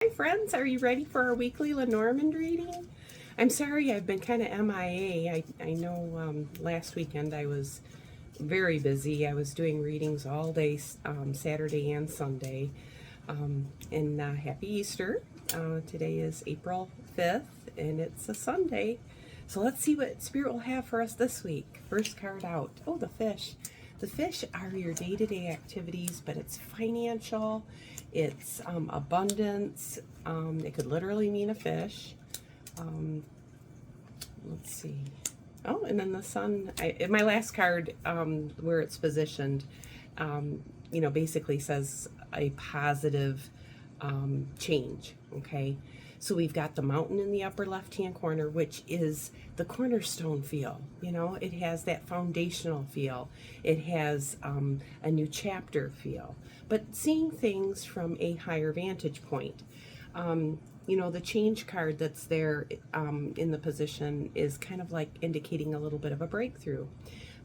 Hi friends, are you ready for our weekly Lenormand reading? I'm sorry I've been kind of MIA. I know last weekend I was very busy. I was doing readings all day, Saturday and Sunday. And happy Easter. Today is April 5th and it's a Sunday. So let's see what Spirit will have for us this week. First card out. Oh, the fish. The fish are your day-to-day activities, but it's financial, it's abundance. It could literally mean a fish. Let's see. Oh, and then the sun. My last card, where it's positioned, basically says a positive change, okay? So we've got the mountain in the upper left-hand corner, which is the cornerstone feel. It has that foundational feel. It has a new chapter feel, but seeing things from a higher vantage point. The change card that's there in the position is kind of like indicating a little bit of a breakthrough,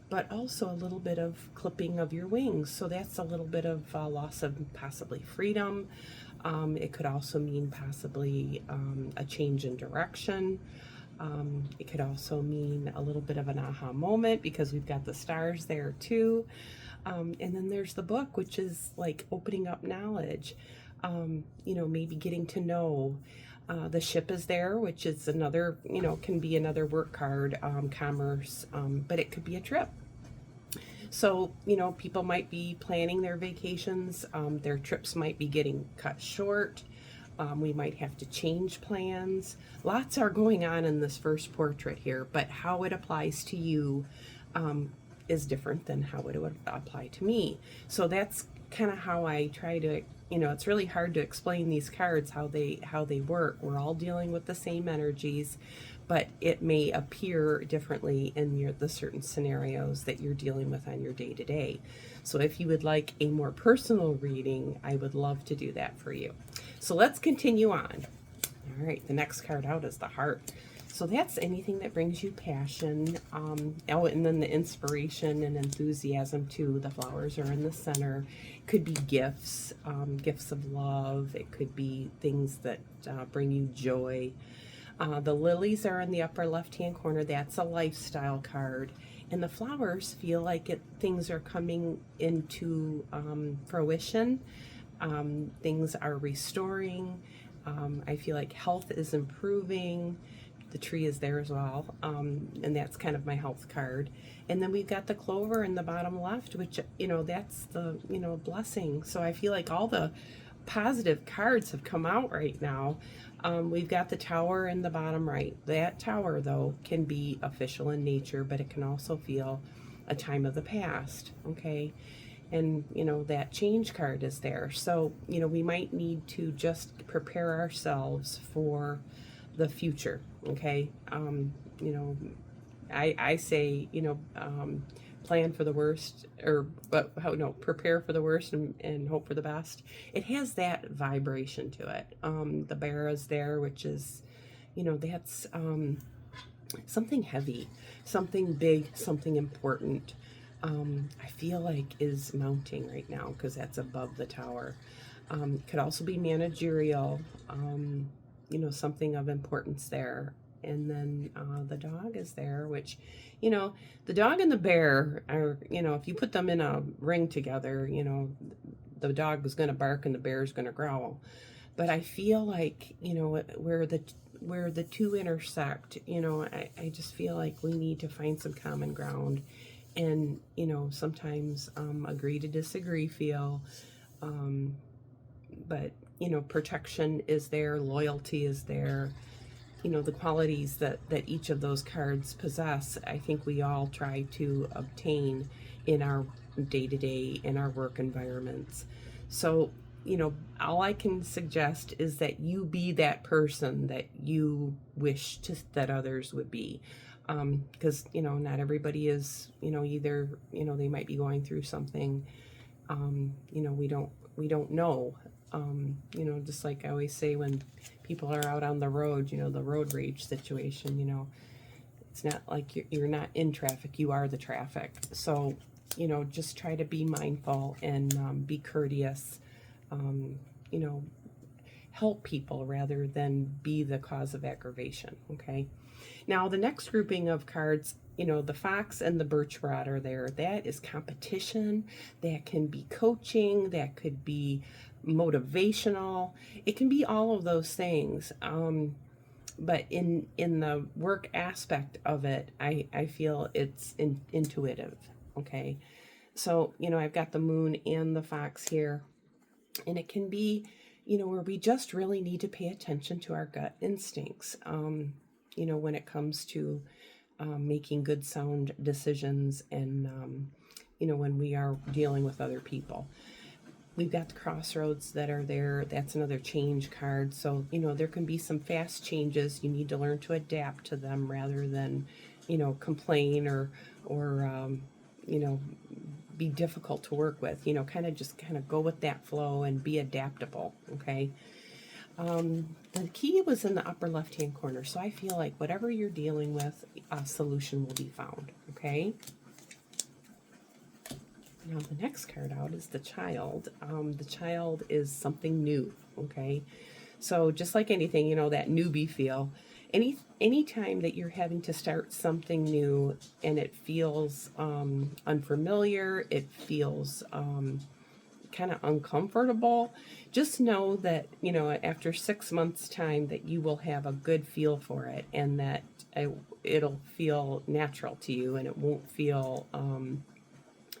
but also a little bit of clipping of your wings. So that's a little bit of loss of possibly freedom. It could also mean possibly a change in direction. It could also mean a little bit of an aha moment because we've got the stars there too. And then there's the book, which is like opening up knowledge, maybe getting to know. The ship is there, which is another, can be another work card, commerce, but it could be a trip. So, people might be planning their vacations. Their trips might be getting cut short. We might have to change plans. Lots are going on in this first portrait here, but how it applies to you is different than how it would apply to me. So that's kind of how I try to, it's really hard to explain these cards, how they work. We're all dealing with the same energies, but it may appear differently in the certain scenarios that you're dealing with on your day-to-day. So if you would like a more personal reading, I would love to do that for you. So let's continue on. All right, the next card out is the heart. So that's anything that brings you passion. And then the inspiration and enthusiasm too. The flowers are in the center. It could be gifts, gifts of love. It could be things that bring you joy. The lilies are in the upper left-hand corner. That's a lifestyle card. And the flowers feel like things are coming into fruition. Things are restoring. I feel like health is improving. The tree is there as well, and that's kind of my health card. And then we've got the clover in the bottom left, which, that's the, blessing. So I feel like all the positive cards have come out right now. We've got the tower in the bottom right. That tower, though, can be official in nature, but it can also feel a time of the past, okay? And, that change card is there. So, we might need to just prepare ourselves for the future, okay? I say, plan for the worst, prepare for the worst and hope for the best. It has that vibration to it. The bear is there, which is, that's something heavy, something big, something important. I feel like is mounting right now because that's above the tower. Could also be managerial, something of importance there. And then the dog is there, which, the dog and the bear are, if you put them in a ring together, the dog is going to bark and the bear is going to growl. But I feel like, where the two intersect, I just feel like we need to find some common ground and, sometimes agree to disagree feel. But, protection is there, loyalty is there, the qualities that each of those cards possess, I think we all try to obtain in our day-to-day, in our work environments. So, all I can suggest is that you be that person that you wish that others would be. Because, not everybody is, either, they might be going through something, we don't know. Just like I always say when people are out on the road, the road rage situation, it's not like you're not in traffic, you are the traffic. So, just try to be mindful and be courteous. help people rather than be the cause of aggravation. Okay. Now, the next grouping of cards, the fox and the birch rod are there. That is competition. That can be coaching. That could be motivational. It can be all of those things. But in the work aspect of it, I feel it's intuitive. Okay. So, I've got the moon and the fox here. And it can be, where we just really need to pay attention to our gut instincts, when it comes to making good, sound decisions and, when we are dealing with other people. We've got the crossroads that are there. That's another change card. So, there can be some fast changes. You need to learn to adapt to them rather than, complain or be difficult to work with. Kind of go with that flow and be adaptable. Okay. The key was in the upper left-hand corner. So I feel like whatever you're dealing with, a solution will be found. Okay. Now the next card out is the child. The child is something new. Okay. So just like anything, that newbie feel. Any time that you're having to start something new and it feels unfamiliar, it feels kind of uncomfortable, just know that, after 6 months time that you will have a good feel for it, and that it'll feel natural to you, and it won't feel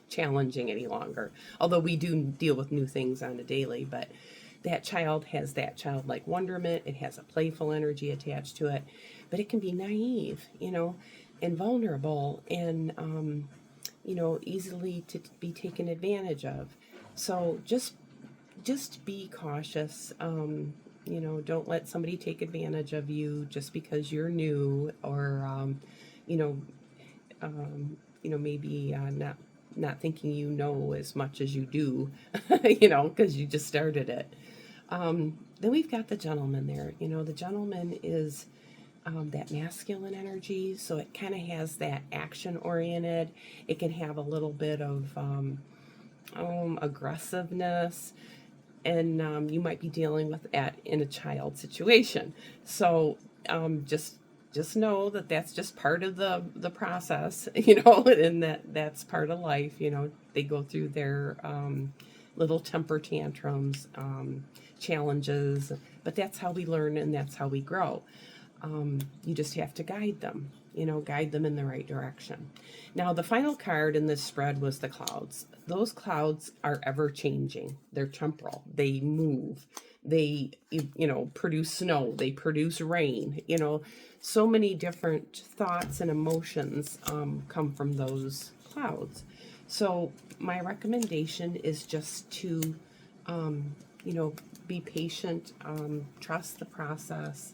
challenging any longer. Although we do deal with new things on a daily, but that child has that childlike wonderment. It has a playful energy attached to it, but it can be naive, and vulnerable, and easily to be taken advantage of. So just be cautious. Don't let somebody take advantage of you just because you're new, or maybe not thinking as much as you do, because you just started it. Then we've got the gentleman there. The gentleman is that masculine energy, so it kind of has that action-oriented. It can have a little bit of aggressiveness, and you might be dealing with that in a child situation. So just know that that's just part of the process, and that's part of life. They go through their little temper tantrums, challenges, but that's how we learn and that's how we grow. You just have to guide them in the right direction. Now, the final card in this spread was the clouds. Those clouds are ever changing. They're temporal. They move. They, produce snow. They produce rain. So many different thoughts and emotions come from those clouds. So my recommendation is just to, be patient, trust the process.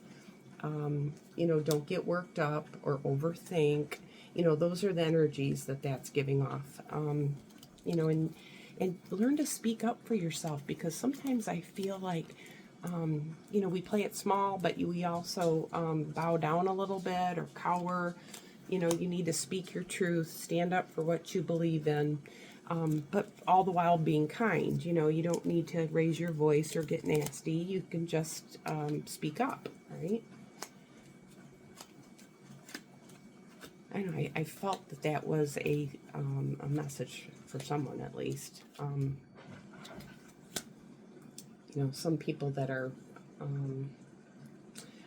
Don't get worked up or overthink. Those are the energies that's giving off. And learn to speak up for yourself, because sometimes I feel like, we play it small, but we also bow down a little bit or cower. You need to speak your truth, stand up for what you believe in, but all the while being kind. You don't need to raise your voice or get nasty. You can just speak up, right? I know, I felt that was a message for someone, at least. Some people that are, I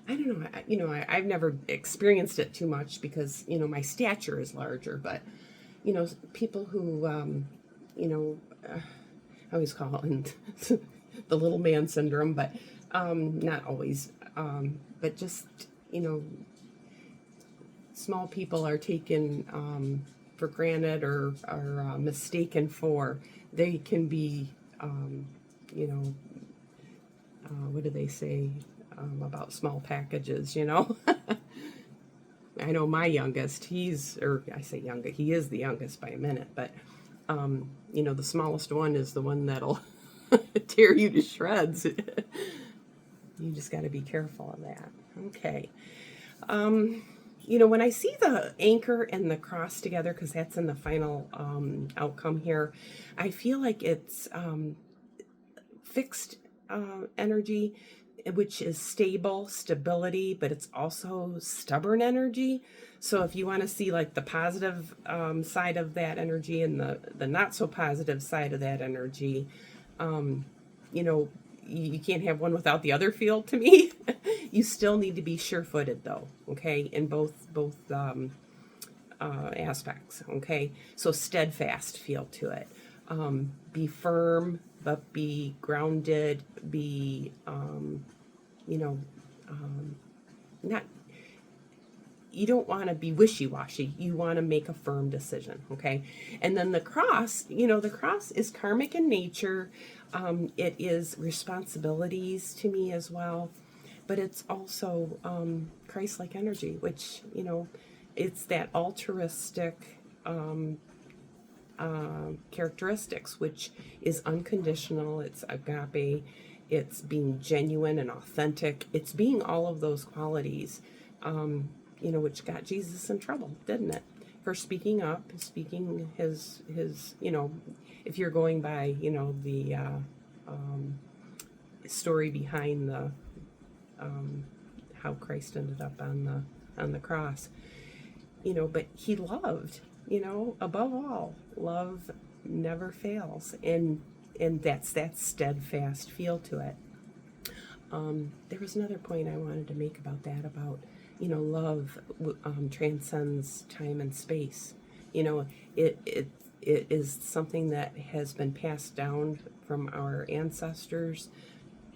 don't know, I've never experienced it too much because, my stature is larger, but, people who, I always call it the little man syndrome, but not always, but just, small people are taken for granted or are mistaken for. They can be, what do they say about small packages, I know my youngest, he is the youngest by a minute, but, the smallest one is the one that'll tear you to shreds. You just got to be careful of that. Okay. When I see the anchor and the cross together, because that's in the final outcome here, I feel like it's fixed energy. which is stable, stability, but it's also stubborn energy. So if you want to see like the positive side of that energy and the not so positive side of that energy, you know, you can't have one without the other feel to me. You still need to be sure-footed though, okay, in both aspects, okay? So steadfast feel to it. Be firm, but be grounded, be, you know, not, you don't want to be wishy-washy. You want to make a firm decision, okay? And then the cross, you know, the cross is karmic in nature. It is responsibilities to me as well, but it's also Christ-like energy, which, you know, it's that altruistic characteristics, which is unconditional. It's agape. It's being genuine and authentic. It's being all of those qualities, you know, which got Jesus in trouble, didn't it? For speaking up, speaking his, you know, if you're going by, you know, the story behind the how Christ ended up on the cross, you know, but he loved, you know, above all, love never fails, and that's that steadfast feel to it. There was another point I wanted to make about that, about, you know, love transcends time and space. You know, it is something that has been passed down from our ancestors,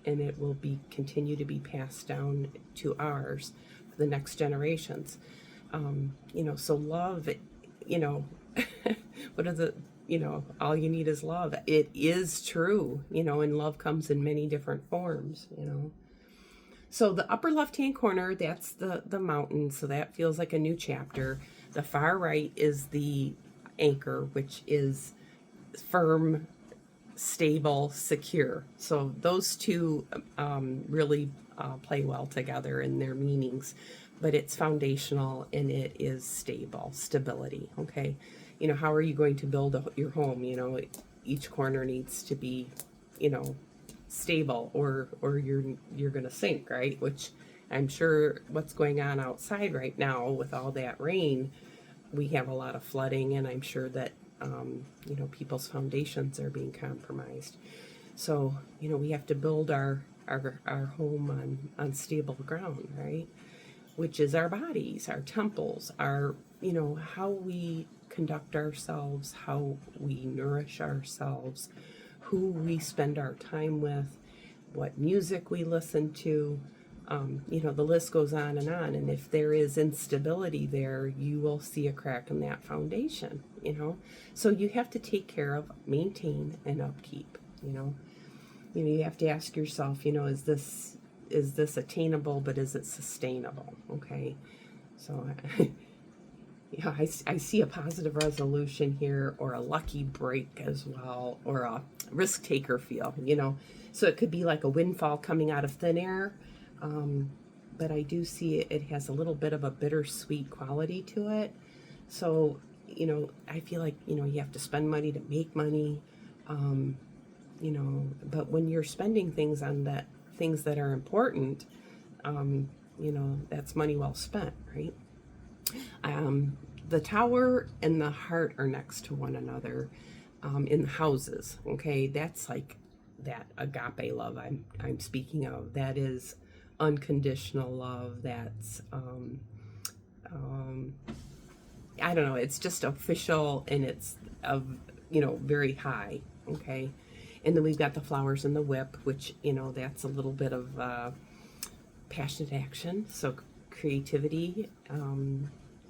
and it will be continue to be passed down to ours, the next generations. You know, so love, you know, what are the, you know, all you need is love. It is true, you know, and love comes in many different forms, you know. So the upper left-hand corner, that's the mountain, so that feels like a new chapter. The far right is the anchor, which is firm, stable, secure. So those two really play well together in their meanings, but it's foundational and it is stable, stability, okay? You know, how are you going to build your home? You know, each corner needs to be, you know, stable, or you're going to sink, right? Which I'm sure what's going on outside right now with all that rain, we have a lot of flooding, and I'm sure that, you know, people's foundations are being compromised. So, you know, we have to build our home on stable ground, right? Which is our bodies, our temples, our, you know, how we conduct ourselves, how we nourish ourselves, who we spend our time with, what music we listen to. You know, the list goes on. And if there is instability there, you will see a crack in that foundation, you know. So you have to take care of, maintain, and upkeep, you know. You know, you have to ask yourself, you know, is this attainable, but is it sustainable? Okay. So yeah, I see a positive resolution here, or a lucky break as well, or a risk taker feel, you know. So it could be like a windfall coming out of thin air, but I do see it has a little bit of a bittersweet quality to it. So, you know, I feel like, you know, you have to spend money to make money, you know, but when you're spending things on things that are important, you know, that's money well spent, right? The tower and the heart are next to one another in the houses, okay? That's like that agape love I'm speaking of. That is unconditional love. That's, I don't know, it's just official, and it's, you know, very high, okay? And then we've got the flowers and the whip, which, you know, that's a little bit of passionate action, so creativity.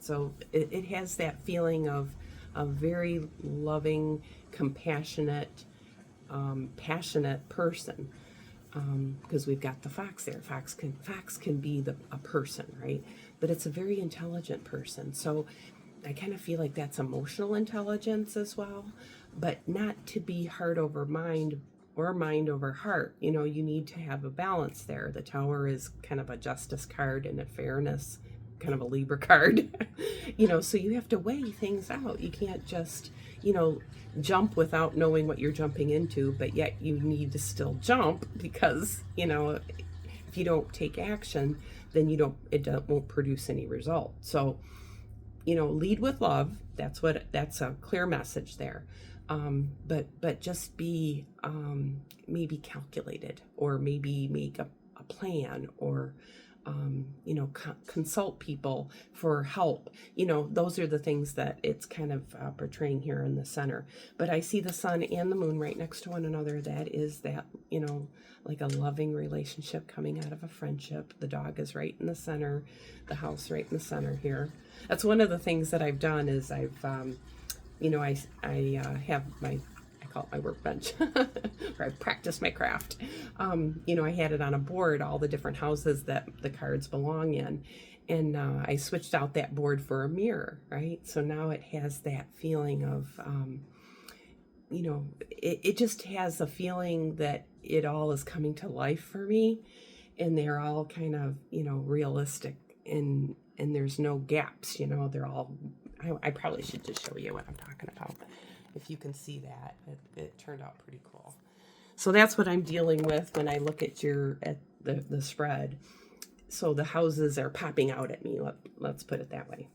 So it has that feeling of a very loving, compassionate, passionate person. Because we've got the fox there. Fox can be a person, right? But it's a very intelligent person. So I kind of feel like that's emotional intelligence as well, but not to be heart over mind or mind over heart. You know, you need to have a balance there. The tower is kind of a justice card and a fairness, kind of a Libra card. You know, so you have to weigh things out. You can't just, you know, jump without knowing what you're jumping into, but yet you need to still jump because, you know, if you don't take action, then it won't produce any result. So, lead with love. That's a clear message there. But just be maybe calculated, or maybe make a plan, or consult people for help. Those are the things that it's kind of portraying here in the center. But I see the sun and the moon right next to one another. That is that, like a loving relationship coming out of a friendship. The dog is right in the center, the house right in the center here. That's one of the things that I've done is I have I call it my workbench, where I practice my craft. I had it on a board, all the different houses that the cards belong in. And I switched out that board for a mirror, right? So now it has that feeling of, it just has a feeling that it all is coming to life for me. And they're all kind of, realistic, and there's no gaps, they're all, I probably should just show you what I'm talking about. If you can see that, it turned out pretty cool. So that's what I'm dealing with when I look at the spread. So the houses are popping out at me. Let's put it that way.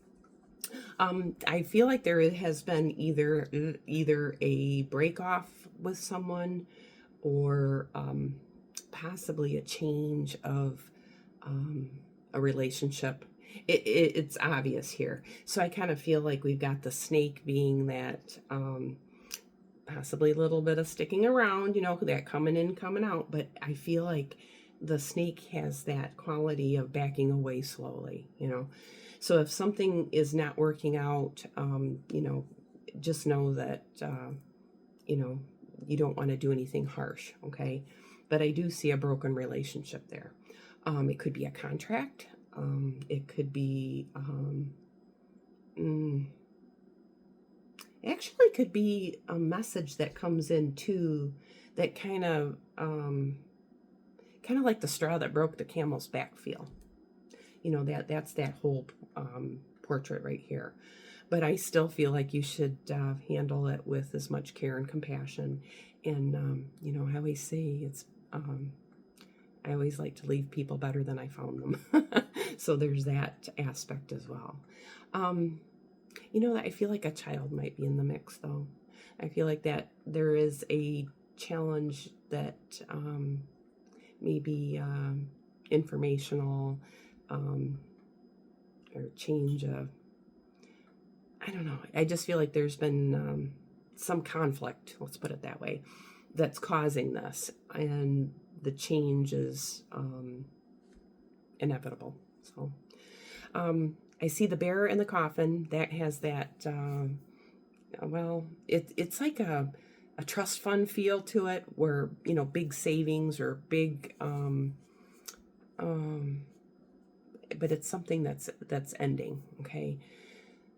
I feel like there has been either a break off with someone, or possibly a change of a relationship. It's obvious here. So I kind of feel like we've got the snake being that possibly a little bit of sticking around, that coming in, coming out. But I feel like the snake has that quality of backing away slowly, So if something is not working out, just know that, you don't want to do anything harsh, okay? But I do see a broken relationship there. It could be a contract. It could be, actually could be a message that comes in too, that kind of like the straw that broke the camel's back feel. That's that whole portrait right here. But I still feel like you should handle it with as much care and compassion. And, I always say I always like to leave people better than I found them. So there's that aspect as well. I feel like a child might be in the mix, though. I feel like that there is a challenge that maybe informational, or change of, I don't know. I just feel like there's been some conflict, let's put it that way, that's causing this. And the change is inevitable. So I see the bear in the coffin. That has that, it's like a trust fund feel to it, where, big savings or big, but it's something that's ending, okay?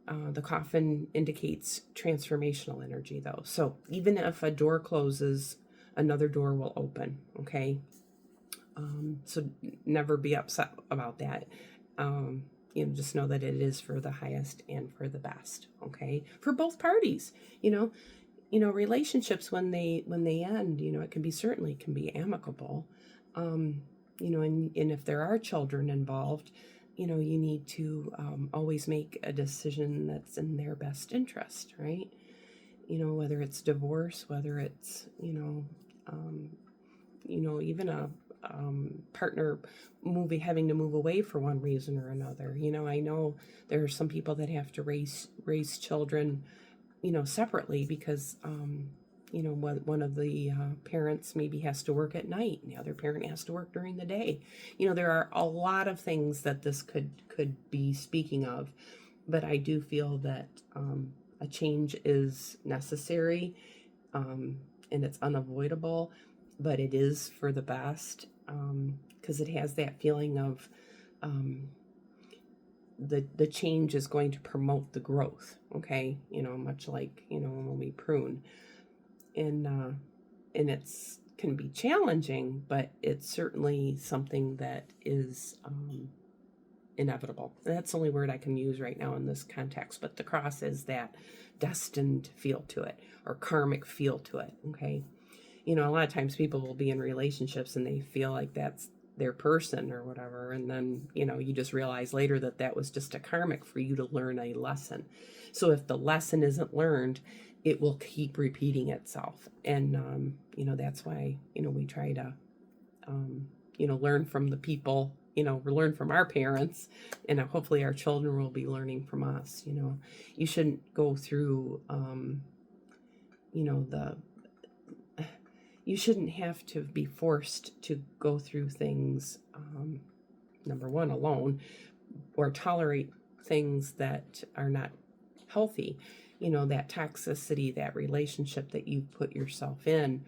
The coffin indicates transformational energy, though. So even if a door closes, another door will open, okay? So never be upset about that. Just know that it is for the highest and for the best, okay? For both parties, relationships, when they end, it can be amicable. And if there are children involved, you need to always make a decision that's in their best interest, right? Whether it's divorce, whether it's, even a partner having to move away for one reason or another. I know there are some people that have to raise children, separately, because, one of the parents maybe has to work at night and the other parent has to work during the day. There are a lot of things that this could be speaking of, but I do feel that a change is necessary, and it's unavoidable, but it is for the best, because it has that feeling of the change is going to promote the growth, okay? Much like, when we prune. And it's can be challenging, but it's certainly something that is inevitable. That's the only word I can use right now in this context, but the cross is that destined feel to it, or karmic feel to it, okay? A lot of times people will be in relationships and they feel like that's their person or whatever. And then, you just realize later that that was just a karmic for you to learn a lesson. So if the lesson isn't learned, it will keep repeating itself. And, that's why, we try to, learn from the people, learn from our parents, and hopefully our children will be learning from us. You shouldn't go through, you shouldn't have to be forced to go through things, number one, alone, or tolerate things that are not healthy. That toxicity, that relationship that you put yourself in,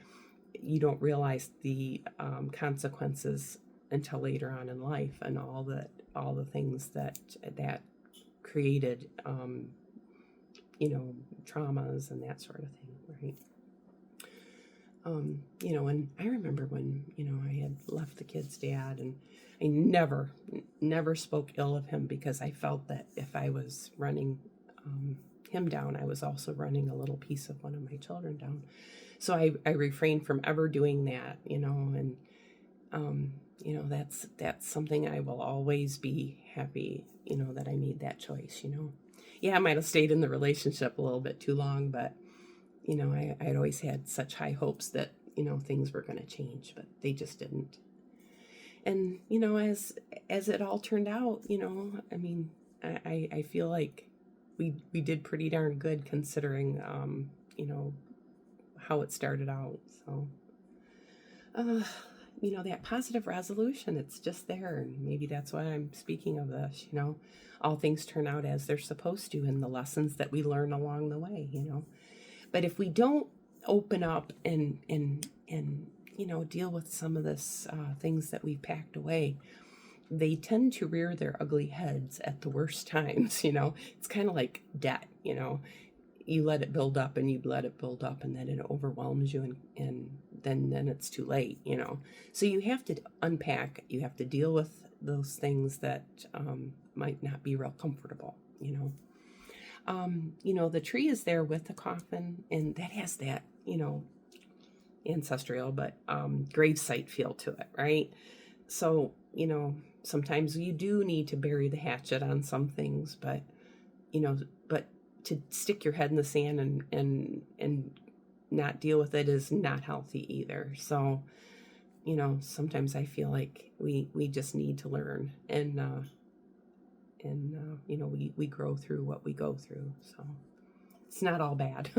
you don't realize the consequences until later on in life, and all the things that created, traumas and that sort of thing, right? And I remember when, I had left the kid's dad, and I never spoke ill of him, because I felt that if I was running him down, I was also running a little piece of one of my children down. So I refrained from ever doing that, and, that's something I will always be happy, that I made that choice, Yeah, I might have stayed in the relationship a little bit too long, but I'd always had such high hopes that, things were going to change, but they just didn't. And, as it all turned out, I feel like we did pretty darn good, considering, how it started out. So, that positive resolution, it's just there. And maybe that's why I'm speaking of this, all things turn out as they're supposed to, and the lessons that we learn along the way, But if we don't open up and deal with some of this things that we've packed away, they tend to rear their ugly heads at the worst times. It's kind of like debt. You let it build up, and you let it build up, and then it overwhelms you, and then it's too late. So you have to unpack. You have to deal with those things that might not be real comfortable. The tree is there with the coffin, and that has that, ancestral, but gravesite feel to it, right? So, sometimes you do need to bury the hatchet on some things, but to stick your head in the sand and not deal with it is not healthy either. So, sometimes I feel like we just need to learn, and we grow through what we go through. So it's not all bad.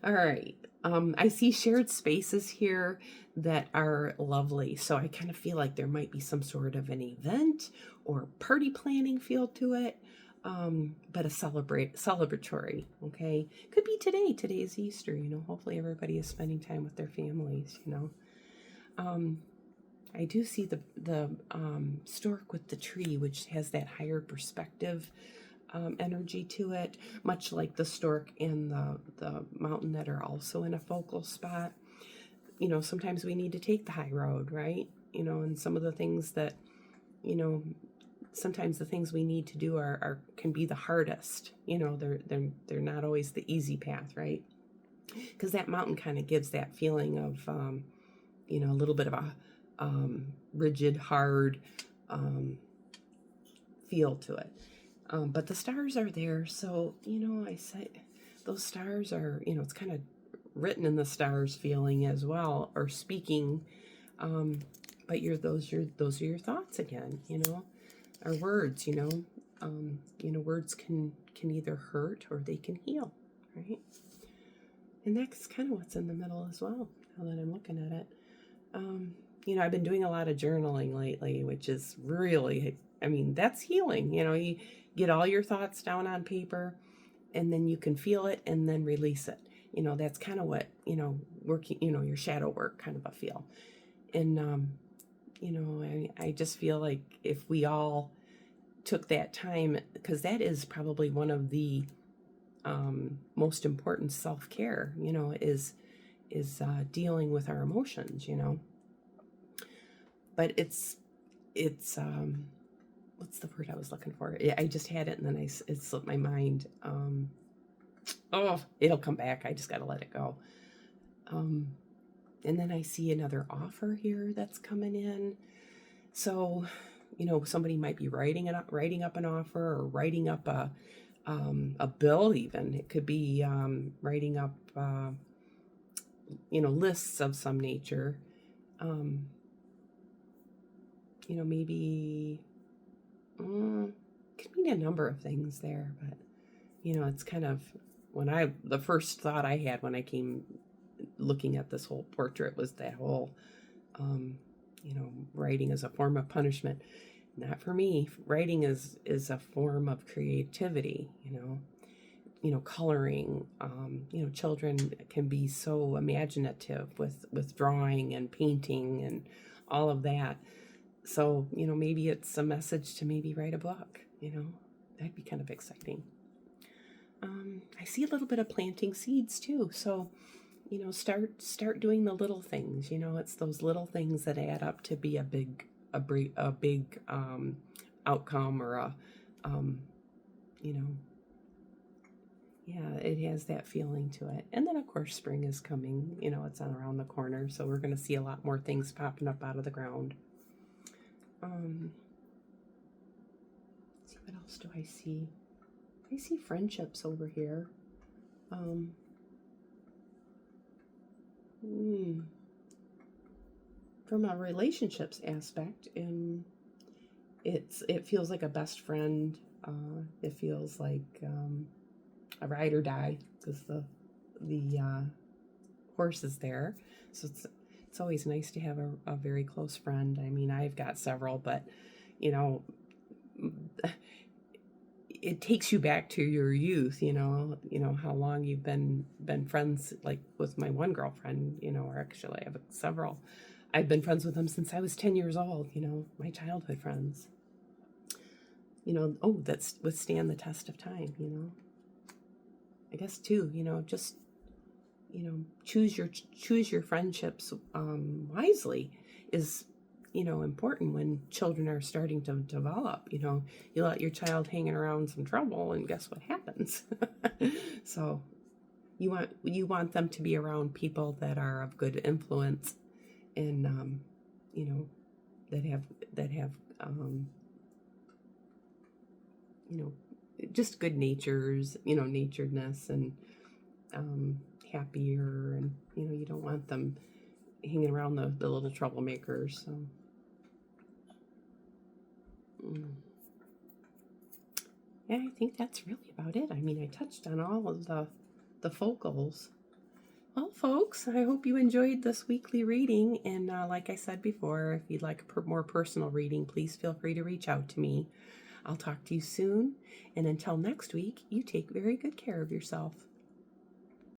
All right. I see shared spaces here that are lovely. So I kind of feel like there might be some sort of an event or party planning feel to it. But a celebratory, okay? Could be today. Today's Easter, hopefully everybody is spending time with their families, I do see the stork with the tree, which has that higher perspective energy to it, much like the stork and the mountain that are also in a focal spot. Sometimes we need to take the high road, right? And some of the things that, sometimes the things we need to do can be the hardest. They're not always the easy path, right? Because that mountain kind of gives that feeling of, a little bit of a rigid, hard feel to it. But the stars are there, so I say those stars are, it's kind of written in the stars feeling as well, or speaking. But those are your thoughts again, or words, words can either hurt or they can heal, right? And that's kind of what's in the middle as well, now that I'm looking at it. I've been doing a lot of journaling lately, which is really, that's healing. You get all your thoughts down on paper, and then you can feel it and then release it. That's kind of what, working, your shadow work kind of a feel. And, I just feel like if we all took that time, because that is probably one of the most important self-care, is dealing with our emotions, but it's what's the word I was looking for? I just had it, and then it slipped my mind. It'll come back. I just got to let it go. And then I see another offer here that's coming in. So, somebody might be writing up an offer, or writing up a bill. Even it could be writing up lists of some nature. Um, maybe could mean a number of things there, but it's kind of the first thought I had when I came looking at this whole portrait was that whole um, writing as a form of punishment. Not for me. Writing is a form of creativity. Coloring. Children can be so imaginative with drawing and painting and all of that. So maybe it's a message to maybe write a book. That'd be kind of exciting. I see a little bit of planting seeds too. So start doing the little things. It's those little things that add up to be a big outcome, or a you know yeah, it has that feeling to it. And then of course spring is coming. It's on around the corner, so we're going to see a lot more things popping up out of the ground. Let's see, what else do I see? I see friendships over here. From a relationships aspect, and it feels like a best friend. It feels like a ride or die, because the horse is there. So it's always nice to have a very close friend. I mean, I've got several, but it takes you back to your youth. How long you've been friends. Like with my one girlfriend, or actually I have several. I've been friends with them since I was 10 years old. My childhood friends. That's withstand the test of time. I guess too. Just choose your friendships wisely is important when children are starting to develop. You let your child hanging around some trouble, and guess what happens? So you want them to be around people that are of good influence, and that have just good naturedness, and happier, and you don't want them hanging around the little troublemakers. So yeah, I think that's really about it. I mean, I touched on all of the focals. Well, folks, I hope you enjoyed this weekly reading, and like I said before, if you'd like a more personal reading, please feel free to reach out to me. I'll talk to you soon, and until next week, you take very good care of yourself.